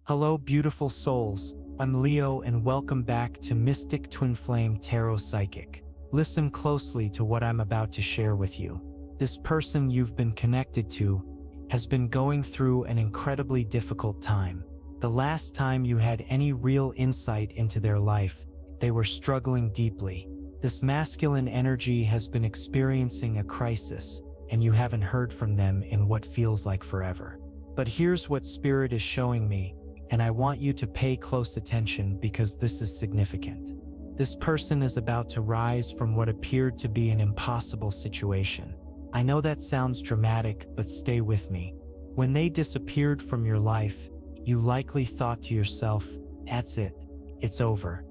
Hello beautiful souls, I'm Leo and welcome back to Mystic Twinflame Tarot Psychic. Listen closely to what I'm about to share with you. This person you've been connected to has been going through an incredibly difficult time. The last time you had any real insight into their life, they were struggling deeply. This masculine energy has been experiencing a crisis, and you haven't heard from them in what feels like forever. But here's what Spirit is showing me, and I want you to pay close attention because this is significant. This person is about to rise from what appeared to be an impossible situation. I know that sounds dramatic, but stay with me. When they disappeared from your life, you likely thought to yourself, "That's it. It's over.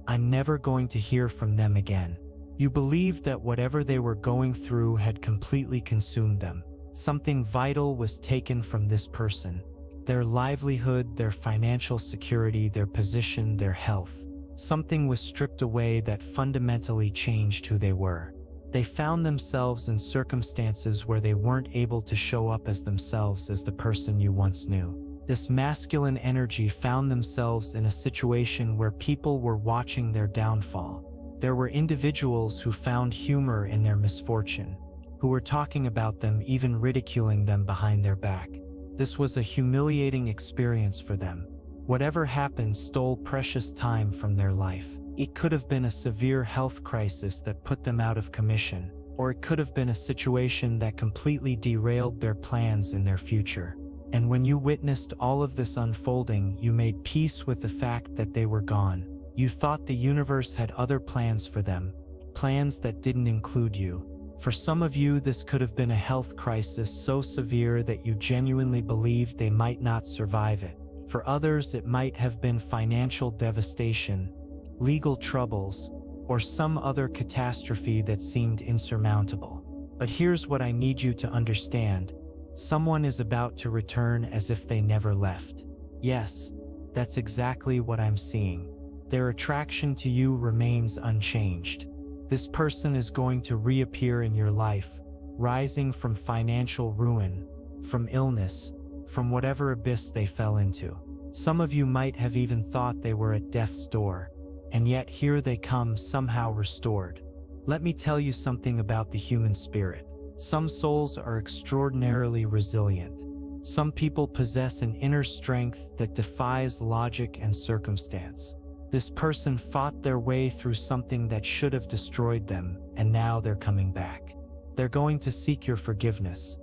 I'm never going to hear from them again." You believed that whatever they were going through had completely consumed them. Something vital was taken from this person. Their livelihood, their financial security, their position, their health. Something was stripped away that fundamentally changed who they were. They found themselves in circumstances where they weren't able to show up as themselves as the person you once knew. This masculine energy found themselves in a situation where people were watching their downfall. There were individuals who found humor in their misfortune, who were talking about them, even ridiculing them behind their back. This was a humiliating experience for them. Whatever happened stole precious time from their life. It could have been a severe health crisis that put them out of commission, or it could have been a situation that completely derailed their plans in their future. And when you witnessed all of this unfolding, you made peace with the fact that they were gone. You thought the universe had other plans for them, plans that didn't include you. For some of you, this could have been a health crisis so severe that you genuinely believed they might not survive it. For others, it might have been financial devastation, legal troubles, or some other catastrophe that seemed insurmountable. But here's what I need you to understand. Someone is about to return as if they never left. Yes, that's exactly what I'm seeing. Their attraction to you remains unchanged. This person is going to reappear in your life, rising from financial ruin, from illness, from whatever abyss they fell into. Some of you might have even thought they were at death's door, and yet here they come, somehow restored. Let me tell you something about the human spirit. Some souls are extraordinarily resilient. Some people possess an inner strength that defies logic and circumstance. This person fought their way through something that should have destroyed them, and now they're coming back. They're going to seek your forgiveness.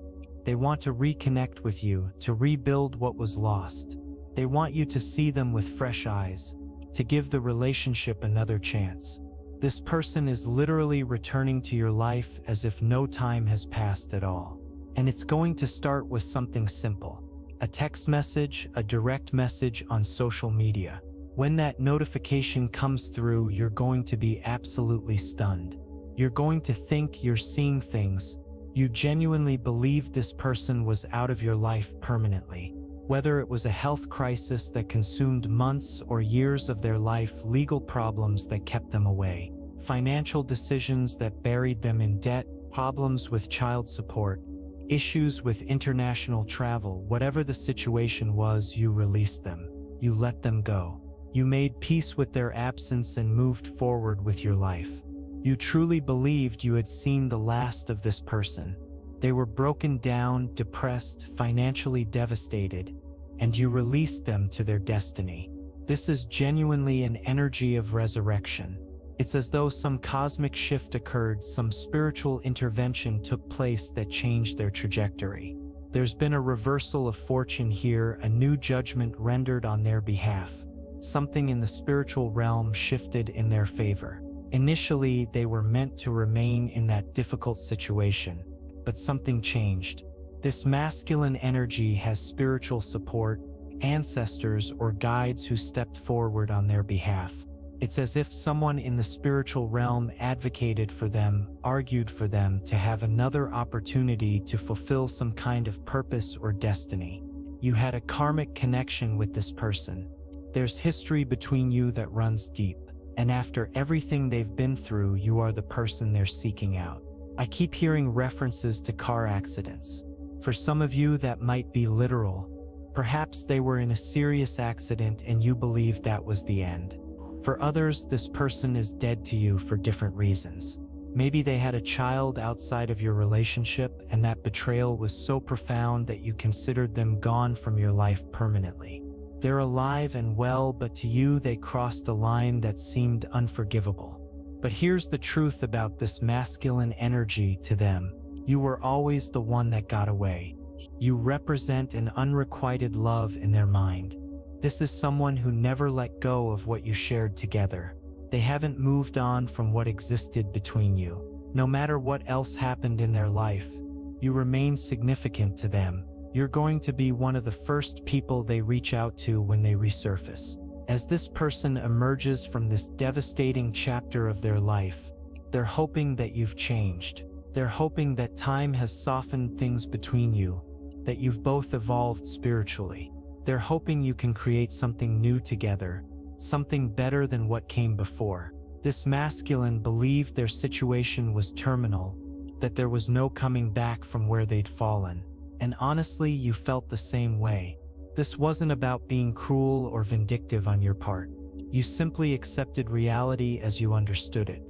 They want to reconnect with you, to rebuild what was lost. They want you to see them with fresh eyes, to give the relationship another chance. This person is literally returning to your life as if no time has passed at all. And it's going to start with something simple. A text message, a direct message on social media. When that notification comes through, you're going to be absolutely stunned. You're going to think you're seeing things. You genuinely believe this person was out of your life permanently. Whether it was a health crisis that consumed months or years of their life, legal problems that kept them away, financial decisions that buried them in debt, problems with child support, issues with international travel, whatever the situation was, you released them. You let them go. You made peace with their absence and moved forward with your life. You truly believed you had seen the last of this person. They were broken down, depressed, financially devastated, and you released them to their destiny. This is genuinely an energy of resurrection. It's as though some cosmic shift occurred, some spiritual intervention took place that changed their trajectory. There's been a reversal of fortune here, a new judgment rendered on their behalf. Something in the spiritual realm shifted in their favor. Initially, they were meant to remain in that difficult situation, but something changed. This masculine energy has spiritual support, ancestors or guides who stepped forward on their behalf. It's as if someone in the spiritual realm advocated for them, argued for them to have another opportunity to fulfill some kind of purpose or destiny. You had a karmic connection with this person. There's history between you that runs deep, and after everything they've been through, you are the person they're seeking out. I keep hearing references to car accidents. For some of you, that might be literal. Perhaps they were in a serious accident and you believed that was the end. For others, this person is dead to you for different reasons. Maybe they had a child outside of your relationship and that betrayal was so profound that you considered them gone from your life permanently. They're alive and well, but to you they crossed a line that seemed unforgivable. But here's the truth about this masculine energy to them. You were always the one that got away. You represent an unrequited love in their mind. This is someone who never let go of what you shared together. They haven't moved on from what existed between you. No matter what else happened in their life, you remain significant to them. You're going to be one of the first people they reach out to when they resurface. As this person emerges from this devastating chapter of their life, they're hoping that you've changed. They're hoping that time has softened things between you, that you've both evolved spiritually. They're hoping you can create something new together, something better than what came before. This masculine believed their situation was terminal, that there was no coming back from where they'd fallen. And honestly, you felt the same way. This wasn't about being cruel or vindictive on your part. You simply accepted reality as you understood it.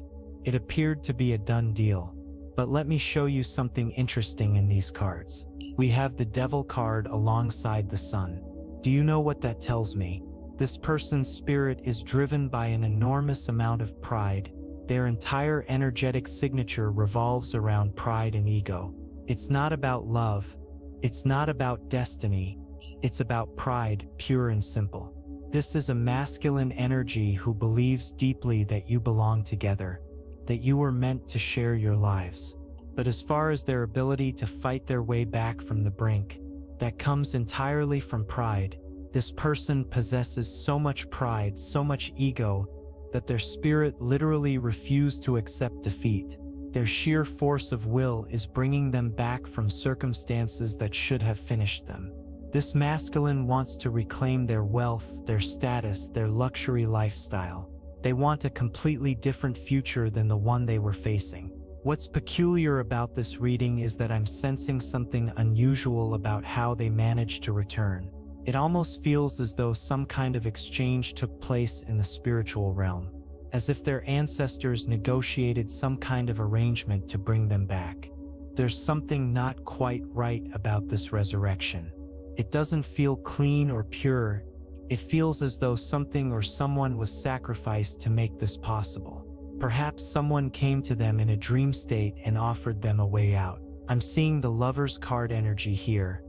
It appeared to be a done deal. But let me show you something interesting in these cards. We have the Devil card alongside the Sun. Do you know what that tells me? This person's spirit is driven by an enormous amount of pride. Their entire energetic signature revolves around pride and ego. It's not about love. It's not about destiny. It's about pride, pure and simple. This is a masculine energy who believes deeply that you belong together, that you were meant to share your lives. But as far as their ability to fight their way back from the brink, that comes entirely from pride. This person possesses so much pride, so much ego, that their spirit literally refused to accept defeat. Their sheer force of will is bringing them back from circumstances that should have finished them. This masculine wants to reclaim their wealth, their status, their luxury lifestyle. They want a completely different future than the one they were facing. What's peculiar about this reading is that I'm sensing something unusual about how they managed to return. It almost feels as though some kind of exchange took place in the spiritual realm, as if their ancestors negotiated some kind of arrangement to bring them back. There's something not quite right about this resurrection. It doesn't feel clean or pure. It feels as though something or someone was sacrificed to make this possible. Perhaps someone came to them in a dream state and offered them a way out. I'm seeing the Lover's card energy here,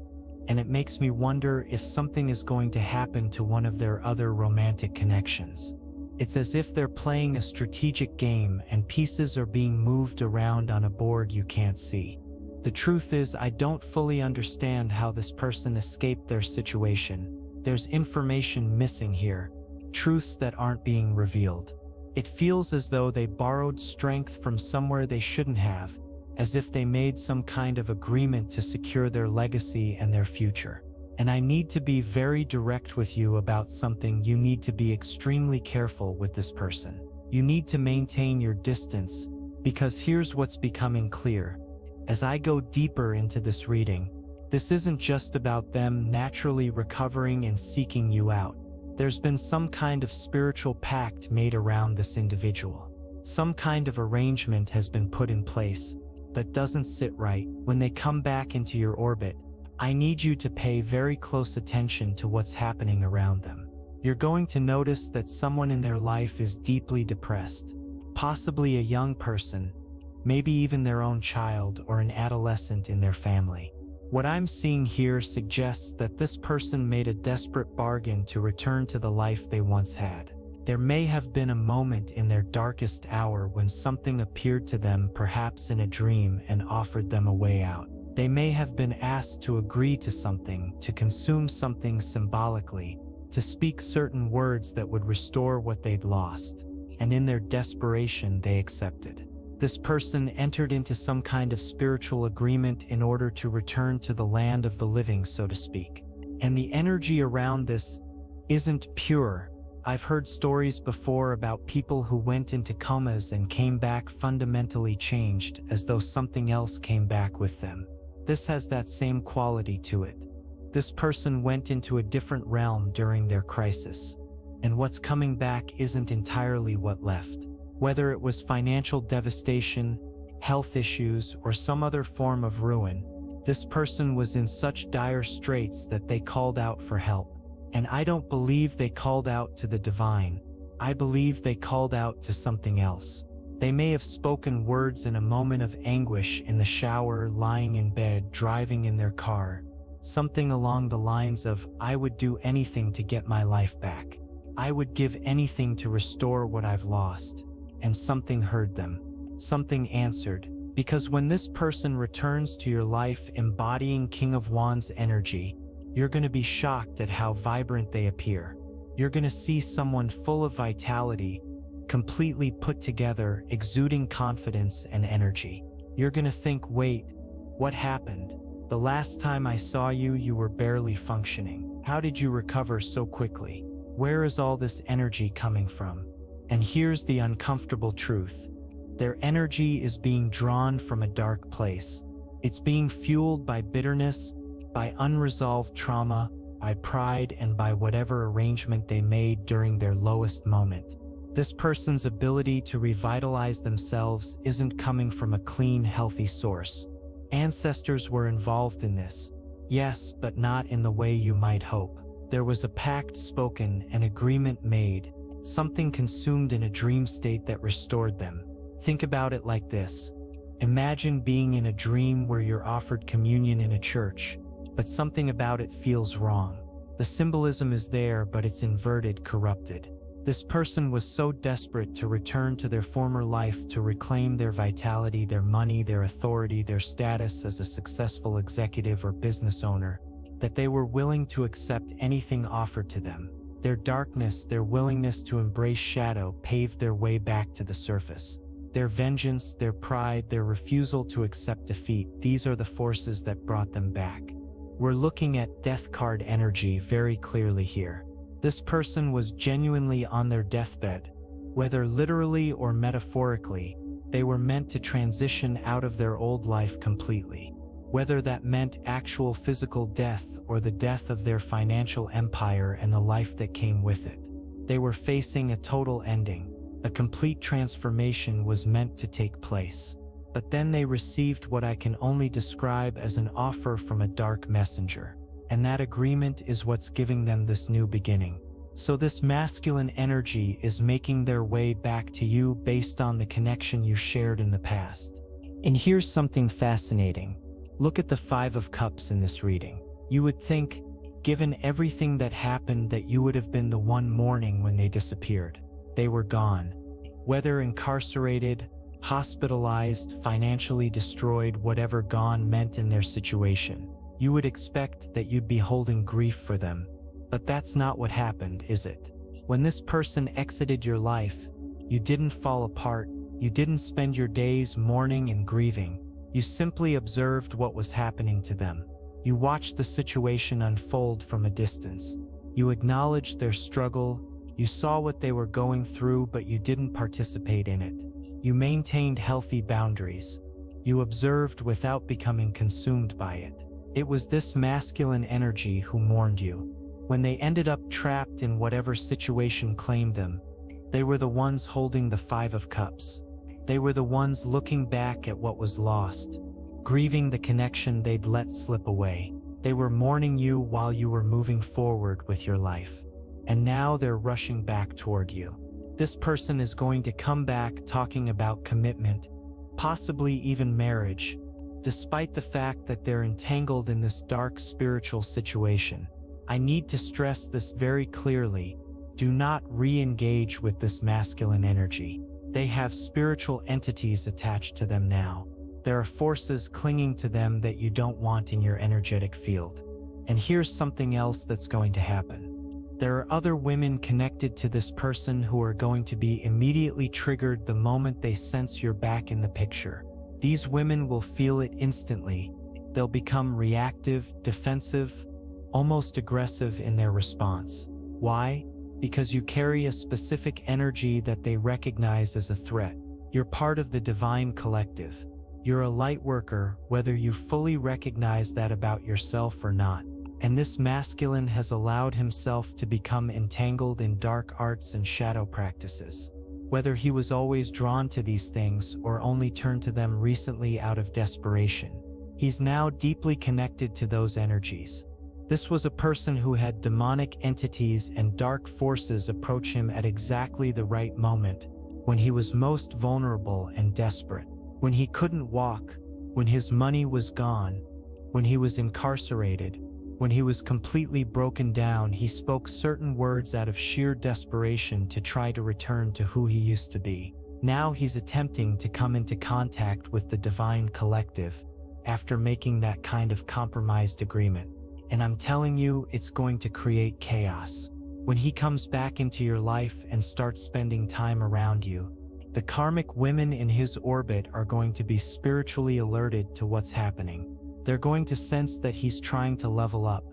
and it makes me wonder if something is going to happen to one of their other romantic connections. It's as if they're playing a strategic game and pieces are being moved around on a board you can't see. The truth is, I don't fully understand how this person escaped their situation. There's information missing here, truths that aren't being revealed. It feels as though they borrowed strength from somewhere they shouldn't have, as if they made some kind of agreement to secure their legacy and their future. And I need to be very direct with you about something. You need to be extremely careful with this person. You need to maintain your distance, because here's what's becoming clear. As I go deeper into this reading, this isn't just about them naturally recovering and seeking you out. There's been some kind of spiritual pact made around this individual. Some kind of arrangement has been put in place that doesn't sit right. When they come back into your orbit, I need you to pay very close attention to what's happening around them. You're going to notice that someone in their life is deeply depressed, possibly a young person, maybe even their own child or an adolescent in their family. What I'm seeing here suggests that this person made a desperate bargain to return to the life they once had. There may have been a moment in their darkest hour when something appeared to them, perhaps in a dream, and offered them a way out. They may have been asked to agree to something, to consume something symbolically, to speak certain words that would restore what they'd lost. And in their desperation, they accepted. This person entered into some kind of spiritual agreement in order to return to the land of the living, so to speak. And the energy around this isn't pure. I've heard stories before about people who went into comas and came back fundamentally changed, as though something else came back with them. This has that same quality to it. This person went into a different realm during their crisis, and what's coming back isn't entirely what left. Whether it was financial devastation, health issues, or some other form of ruin, this person was in such dire straits that they called out for help. And I don't believe they called out to the divine. I believe they called out to something else. They may have spoken words in a moment of anguish in the shower, lying in bed, driving in their car. Something along the lines of, I would do anything to get my life back. I would give anything to restore what I've lost. And something heard them. Something answered. Because when this person returns to your life embodying King of Wands energy, you're going to be shocked at how vibrant they appear. You're going to see someone full of vitality, completely put together, exuding confidence and energy. You're going to think, wait, what happened? The last time I saw you, you were barely functioning. How did you recover so quickly? Where is all this energy coming from? And here's the uncomfortable truth. Their energy is being drawn from a dark place. It's being fueled by bitterness, by unresolved trauma, by pride, and by whatever arrangement they made during their lowest moment. This person's ability to revitalize themselves isn't coming from a clean, healthy source. Ancestors were involved in this. Yes, but not in the way you might hope. There was a pact spoken, an agreement made, something consumed in a dream state that restored them. Think about it like this. Imagine being in a dream where you're offered communion in a church, but something about it feels wrong. The symbolism is there, but it's inverted, corrupted. This person was so desperate to return to their former life, to reclaim their vitality, their money, their authority, their status as a successful executive or business owner, that they were willing to accept anything offered to them. Their darkness, their willingness to embrace shadow, paved their way back to the surface. Their vengeance, their pride, their refusal to accept defeat, these are the forces that brought them back. We're looking at death card energy very clearly here. This person was genuinely on their deathbed. Whether literally or metaphorically, they were meant to transition out of their old life completely. Whether that meant actual physical death or the death of their financial empire and the life that came with it. They were facing a total ending. A complete transformation was meant to take place. But then they received what I can only describe as an offer from a dark messenger. And that agreement is what's giving them this new beginning. So this masculine energy is making their way back to you based on the connection you shared in the past. And here's something fascinating. Look at the Five of Cups in this reading. You would think, given everything that happened, that you would have been the one mourning when they disappeared. They were gone. Whether incarcerated, hospitalized, financially destroyed, whatever gone meant in their situation, you would expect that you'd be holding grief for them. But that's not what happened, is it? When this person exited your life, you didn't fall apart, you didn't spend your days mourning and grieving. You simply observed what was happening to them. You watched the situation unfold from a distance. You acknowledged their struggle, you saw what they were going through, but you didn't participate in it. You maintained healthy boundaries. You observed without becoming consumed by it. It was this masculine energy who mourned you. When they ended up trapped in whatever situation claimed them, they were the ones holding the Five of Cups. They were the ones looking back at what was lost, grieving the connection they'd let slip away. They were mourning you while you were moving forward with your life. And now they're rushing back toward you. This person is going to come back talking about commitment, possibly even marriage, despite the fact that they're entangled in this dark spiritual situation. I need to stress this very clearly. Do not re-engage with this masculine energy. They have spiritual entities attached to them now. There are forces clinging to them that you don't want in your energetic field. And here's something else that's going to happen. There are other women connected to this person who are going to be immediately triggered the moment they sense you're back in the picture. These women will feel it instantly. They'll become reactive, defensive, almost aggressive in their response. Why? Because you carry a specific energy that they recognize as a threat. You're part of the divine collective. You're a light worker, whether you fully recognize that about yourself or not. And this masculine has allowed himself to become entangled in dark arts and shadow practices. Whether he was always drawn to these things or only turned to them recently out of desperation, he's now deeply connected to those energies. This was a person who had demonic entities and dark forces approach him at exactly the right moment, when he was most vulnerable and desperate, when he couldn't walk, when his money was gone, when he was incarcerated, when he was completely broken down. He spoke certain words out of sheer desperation to try to return to who he used to be. Now he's attempting to come into contact with the divine collective after making that kind of compromised agreement. And I'm telling you, it's going to create chaos. When he comes back into your life and starts spending time around you, the karmic women in his orbit are going to be spiritually alerted to what's happening. They're going to sense that he's trying to level up,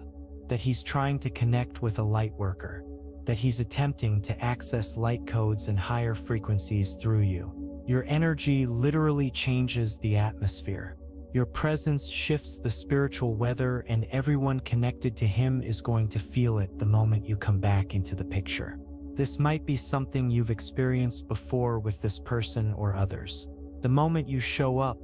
that he's trying to connect with a light worker, that he's attempting to access light codes and higher frequencies through you. Your energy literally changes the atmosphere. Your presence shifts the spiritual weather, and everyone connected to him is going to feel it the moment you come back into the picture. This might be something you've experienced before with this person or others. The moment you show up,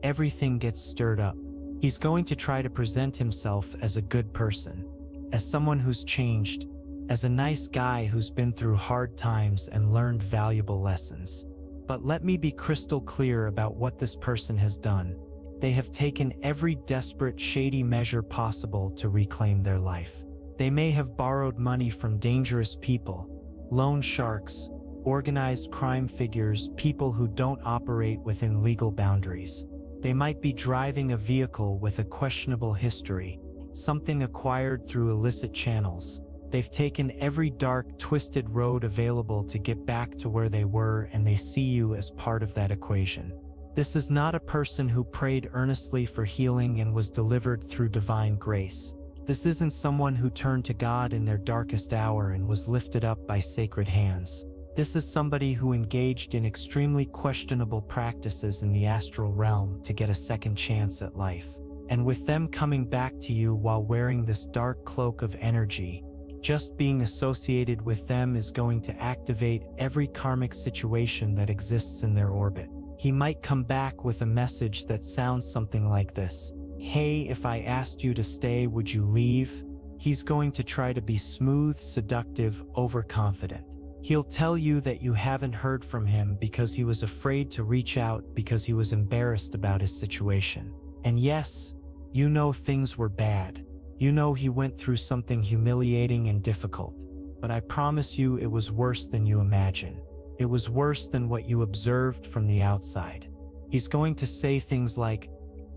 everything gets stirred up. He's going to try to present himself as a good person, as someone who's changed, as a nice guy who's been through hard times and learned valuable lessons. But let me be crystal clear about what this person has done. They have taken every desperate, shady measure possible to reclaim their life. They may have borrowed money from dangerous people, loan sharks, organized crime figures, people who don't operate within legal boundaries. They might be driving a vehicle with a questionable history, something acquired through illicit channels. They've taken every dark, twisted road available to get back to where they were, and they see you as part of that equation. This is not a person who prayed earnestly for healing and was delivered through divine grace. This isn't someone who turned to God in their darkest hour and was lifted up by sacred hands. This is somebody who engaged in extremely questionable practices in the astral realm to get a second chance at life. And with them coming back to you while wearing this dark cloak of energy, just being associated with them is going to activate every karmic situation that exists in their orbit. He might come back with a message that sounds something like this: "Hey, if I asked you to stay, would you leave?" He's going to try to be smooth, seductive, overconfident. He'll tell you that you haven't heard from him because he was afraid to reach out because he was embarrassed about his situation. And yes, you know things were bad. You know he went through something humiliating and difficult. But I promise you, it was worse than you imagine. It was worse than what you observed from the outside. He's going to say things like,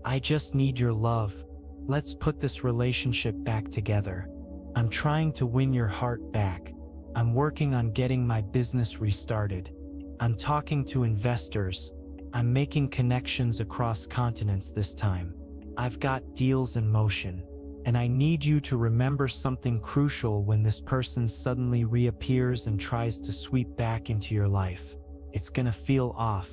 "I just need your love. Let's put this relationship back together. I'm trying to win your heart back. I'm working on getting my business restarted. I'm talking to investors. I'm making connections across continents this time. I've got deals in motion. And I need you to remember something crucial when this person suddenly reappears and tries to sweep back into your life. It's gonna feel off.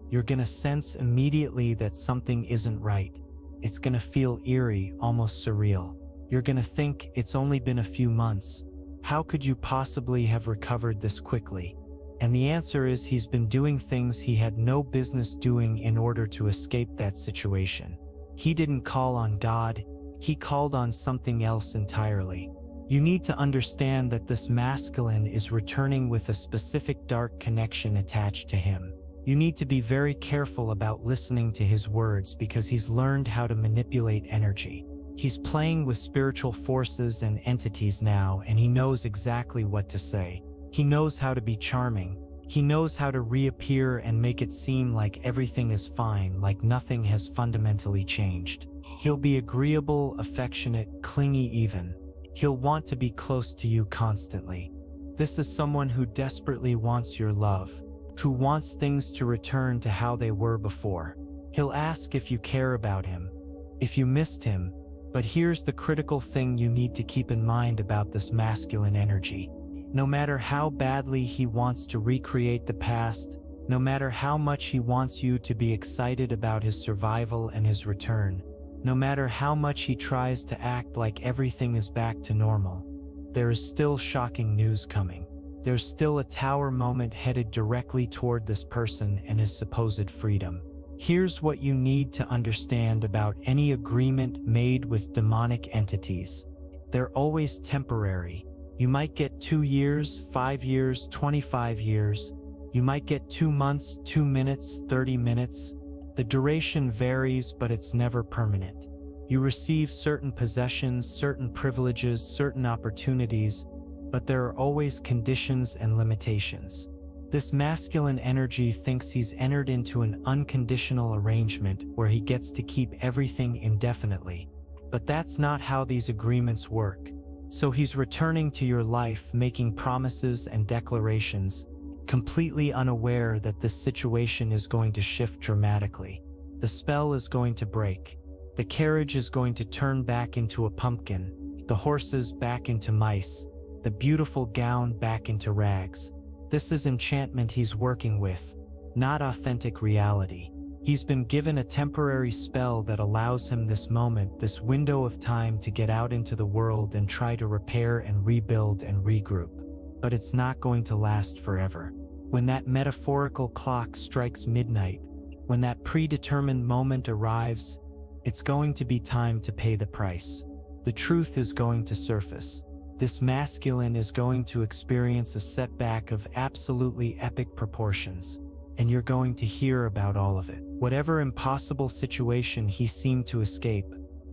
You're gonna sense immediately that something isn't right. It's gonna feel eerie, almost surreal. You're gonna think, it's only been a few months. How could you possibly have recovered this quickly?" And the answer is, he's been doing things he had no business doing in order to escape that situation. He didn't call on God. He called on something else entirely. You need to understand that this masculine is returning with a specific dark connection attached to him. You need to be very careful about listening to his words because he's learned how to manipulate energy. He's playing with spiritual forces and entities now, and he knows exactly what to say. He knows how to be charming. He knows how to reappear and make it seem like everything is fine, like nothing has fundamentally changed. He'll be agreeable, affectionate, clingy even. He'll want to be close to you constantly. This is someone who desperately wants your love, who wants things to return to how they were before. He'll ask if you care about him, if you missed him. But here's the critical thing you need to keep in mind about this masculine energy. No matter how badly he wants to recreate the past, no matter how much he wants you to be excited about his survival and his return, No matter how much he tries to act like everything is back to normal, there is still shocking news coming. There's still a tower moment headed directly toward this person and his supposed freedom. Here's what you need to understand about any agreement made with demonic entities. They're always temporary. You might get 2 years, 5 years, 25 years. You might get 2 months, 2 minutes, 30 minutes. The duration varies, but it's never permanent. You receive certain possessions, certain privileges, certain opportunities, but there are always conditions and limitations. This masculine energy thinks he's entered into an unconditional arrangement where he gets to keep everything indefinitely. But that's not how these agreements work. So he's returning to your life, making promises and declarations, completely unaware that this situation is going to shift dramatically. The spell is going to break. The carriage is going to turn back into a pumpkin, the horses back into mice, the beautiful gown back into rags. This is enchantment he's working with, not authentic reality. He's been given a temporary spell that allows him this moment, this window of time to get out into the world and try to repair and rebuild and regroup. But it's not going to last forever. When that metaphorical clock strikes midnight, when that predetermined moment arrives, it's going to be time to pay the price. The truth is going to surface. This masculine is going to experience a setback of absolutely epic proportions, and you're going to hear about all of it. Whatever impossible situation he seemed to escape,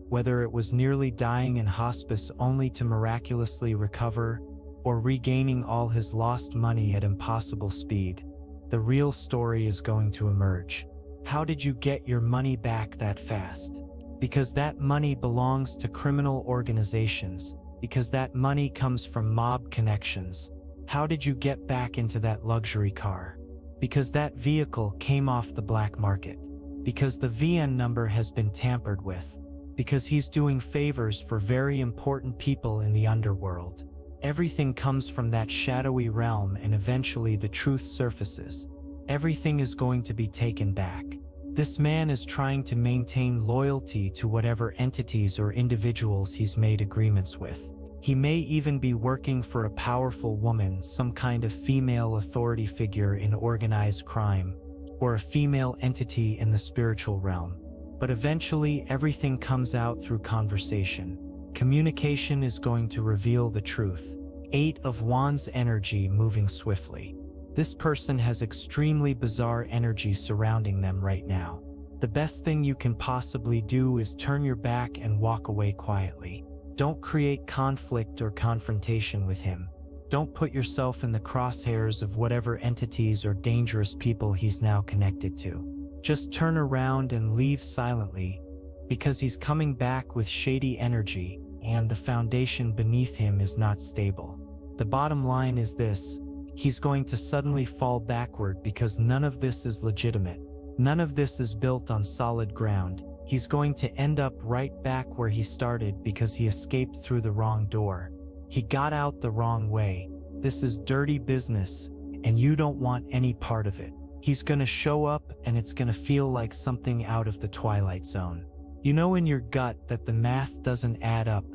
whether it was nearly dying in hospice only to miraculously recover, or regaining all his lost money at impossible speed, the real story is going to emerge. How did you get your money back that fast? Because that money belongs to criminal organizations. Because that money comes from mob connections. How did you get back into that luxury car? Because that vehicle came off the black market. Because the VN number has been tampered with. Because he's doing favors for very important people in the underworld. Everything comes from that shadowy realm, and eventually the truth surfaces. Everything is going to be taken back. This man is trying to maintain loyalty to whatever entities or individuals he's made agreements with. He may even be working for a powerful woman, some kind of female authority figure in organized crime, or a female entity in the spiritual realm. But eventually, everything comes out through conversation. Communication is going to reveal the truth. 8 of Wands energy moving swiftly. This person has extremely bizarre energy surrounding them right now. The best thing you can possibly do is turn your back and walk away quietly. Don't create conflict or confrontation with him. Don't put yourself in the crosshairs of whatever entities or dangerous people he's now connected to. Just turn around and leave silently, because he's coming back with shady energy, and the foundation beneath him is not stable. The bottom line is this: he's going to suddenly fall backward because none of this is legitimate. None of this is built on solid ground. He's going to end up right back where he started because he escaped through the wrong door. He got out the wrong way. This is dirty business, and you don't want any part of it. He's gonna show up, and it's gonna feel like something out of the Twilight Zone. You know in your gut that the math doesn't add up.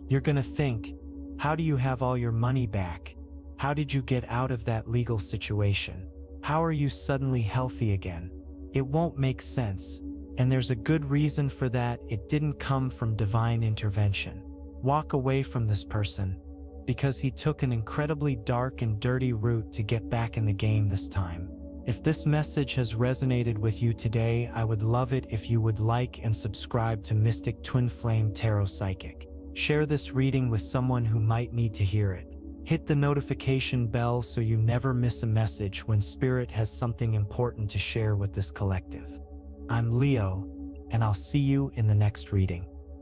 You're gonna think, how do you have all your money back? How did you get out of that legal situation? How are you suddenly healthy again? It won't make sense. And there's a good reason for that. It didn't come from divine intervention. Walk away from this person, because he took an incredibly dark and dirty route to get back in the game this time. If this message has resonated with you today, I would love it if you would like and subscribe to Mystic Twinflame Tarot Psychic. Share this reading with someone who might need to hear it. Hit the notification bell so you never miss a message when Spirit has something important to share with this collective. I'm Leo, and I'll see you in the next reading.